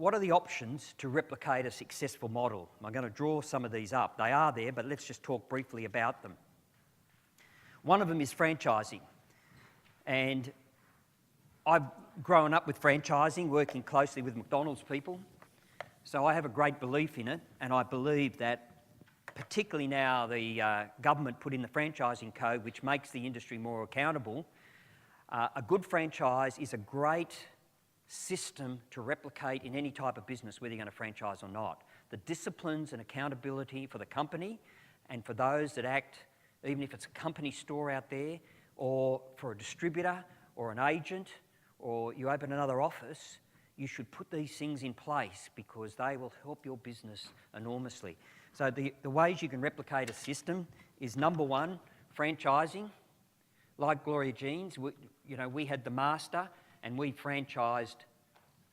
what are the options to replicate a successful model? I'm going to draw some of these up. They are there, but let's just talk briefly about them. One of them is franchising. And I've grown up with franchising, working closely with McDonald's people. So I have a great belief in it, and I believe that particularly now the government put in the franchising code, which makes the industry more accountable. A good franchise is a great system to replicate in any type of business, whether you're going to franchise or not. The disciplines and accountability for the company and for those that act, even if it's a company store out there, or for a distributor or an agent, or you open another office, you should put these things in place because they will help your business enormously. So the ways you can replicate a system is, number one, franchising. Like Gloria Jeans, we had the master and we franchised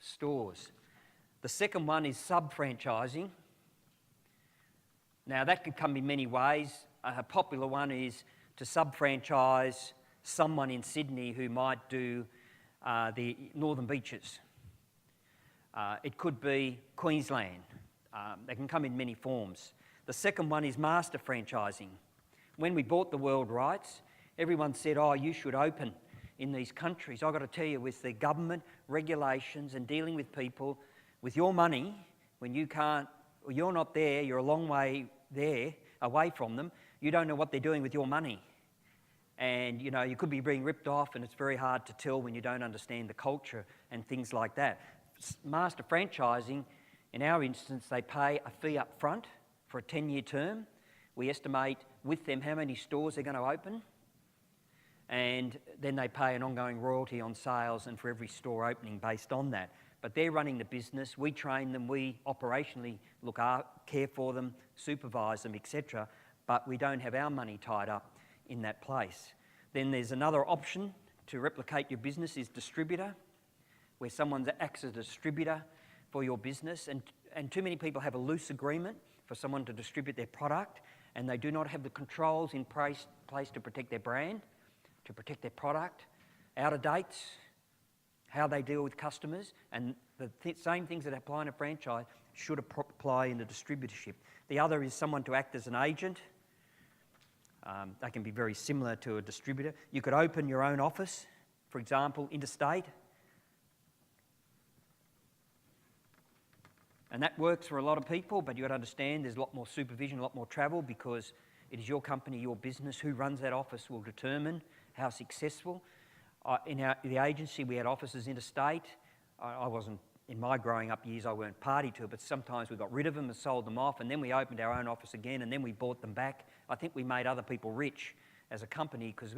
stores. The second one is sub-franchising. Now that could come in many ways. A popular one is to sub-franchise someone in Sydney who might do the Northern Beaches. It could be Queensland. They can come in many forms. The second one is master franchising. When we bought the world rights, everyone said, oh, you should open in these countries. I've got to tell you, with the government regulations and dealing with people, with your money, when you can't, or you're not there, you're a long way there, away from them, you don't know what they're doing with your money. And, you could be being ripped off, and it's very hard to tell when you don't understand the culture and things like that. Master franchising, in our instance, they pay a fee up front for a 10-year term. We estimate with them how many stores they're going to open, and then they pay an ongoing royalty on sales and for every store opening based on that. But they're running the business, we train them, we operationally care for them, supervise them, etc., but we don't have our money tied up in that place. Then there's another option to replicate your business is distributor, where someone acts as a distributor for your business, and too many people have a loose agreement for someone to distribute their product, and they do not have the controls in place to protect their brand, to protect their product, out of dates, how they deal with customers, and the same things that apply in a franchise should apply in a distributorship. The other is someone to act as an agent. They can be very similar to a distributor. You could open your own office, for example, interstate, and that works for a lot of people, but you've got to understand there's a lot more supervision, a lot more travel, because it is your company, your business. Who runs that office will determine how successful. In the agency, we had offices interstate. I wasn't, in my growing up years, I weren't party to it, but sometimes we got rid of them and sold them off, and then we opened our own office again, and then we bought them back. I think we made other people rich as a company because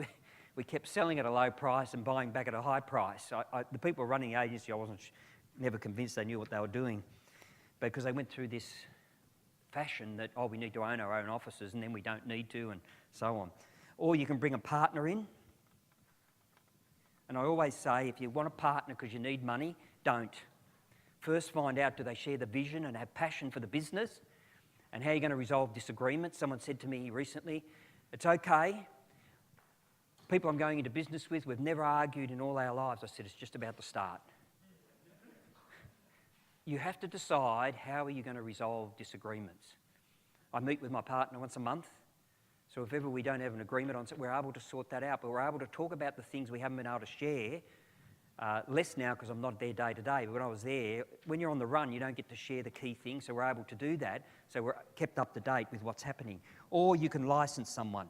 we kept selling at a low price and buying back at a high price. The people running the agency, I wasn't never convinced they knew what they were doing, because they went through this fashion that, oh, we need to own our own offices, and then we don't need to, and so on. Or you can bring a partner in. And I always say, if you want a partner because you need money, don't. First find out, do they share the vision and have passion for the business, and how you're going to resolve disagreements. Someone said to me recently, it's okay, people I'm going into business with, we've never argued in all our lives. I said, it's just about to start. You have to decide, how are you going to resolve disagreements? I meet with my partner once a month, so if ever we don't have an agreement on something, we're able to sort that out, but we're able to talk about the things we haven't been able to share. Less now because I'm not there day to day, but when I was there, when you're on the run, you don't get to share the key things, so we're able to do that, so we're kept up to date with what's happening. Or you can license someone,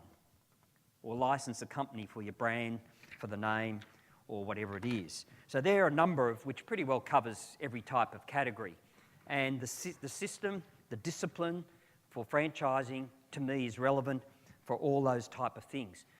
or license a company for your brand, for the name, or whatever it is. So there are a number of which pretty well covers every type of category. And the system, the discipline for franchising, to me, is relevant for all those type of things.